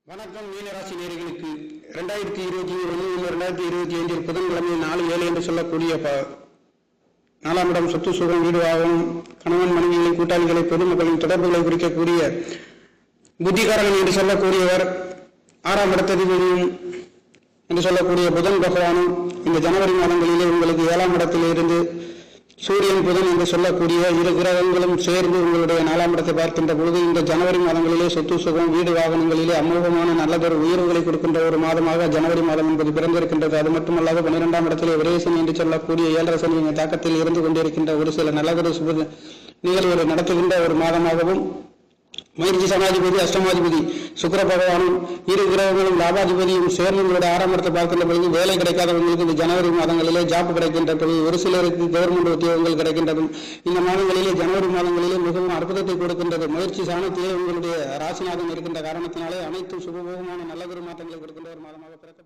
வணக்கம். மீனராசி நேயர்களுக்கு 2021-2025 புதன்கிழமை 4/7 என்று சொல்லக்கூடிய 4ஆம் இடம் சொத்து சுகம் வீடு வாகனம் கணவன் மனைவிகளை கூட்டாளிகளை பொதுமக்களின் தொடர்புகளை குறிக்கக்கூடிய புத்திகாரகன் என்று சொல்லக்கூடியவர் 6ஆம் இடத்ததிபதியும் என்று சொல்லக்கூடிய புதன் பகவானும் இந்த ஜனவரி மாதங்களிலே உங்களுக்கு 7ஆம் இடத்தில் இருந்து சூரியன் புதன் என்று சொல்லக்கூடிய இரு கிரகங்களும் சேர்ந்து உங்களுடைய 4ஆம் இடத்தை பார்க்கின்ற பொழுது இந்த ஜனவரி மாதங்களிலே சொத்து சுகம் வீடு வாகனங்களிலே அமோகமான நல்லதொரு உயர்வுகளை கொடுக்கின்ற ஒரு மாதமாக ஜனவரி மாதம் என்பது பிறந்திருக்கின்றது. அது மட்டுமல்லாது 12ஆம் இடத்திலே விரயசனி என்று சொல்லக்கூடிய 7.5 சனியின் தாக்கத்தில் இருந்து கொண்டிருக்கின்ற ஒரு சில நல்லதொரு நிகழ்வுகளை நடத்துகின்ற ஒரு மாதமாகவும் முயற்சி சமாதிபதி அஷ்டமாதிபதி சுக்கிர பகவானும் இரு கிரகங்களும் லாபாதிபதியும் சேர்ந்து உங்களுடைய 6ஆம் இடத்தை பார்க்கின்ற பொழுது வேலை கிடைக்காதவங்களுக்கு இந்த ஜனவரி மாதங்களிலே ஜாப் கிடைக்கின்ற பொழுது ஒரு சிலருக்கு கவர்மெண்ட் உத்தியோகங்கள் கிடைக்கின்றதும் இந்த மாதங்களிலே ஜனவரி மாதங்களிலே மிகவும் அற்புதத்தை கொடுக்கின்றது. முயற்சி சாணத்திலே உங்களுடைய ராசிநாதன் இருக்கின்ற காரணத்தினாலே அனைத்து சுபபோகமான நல்லதொரு மாற்றங்களை கொடுக்கின்ற ஒரு மாதமாக பிறக்க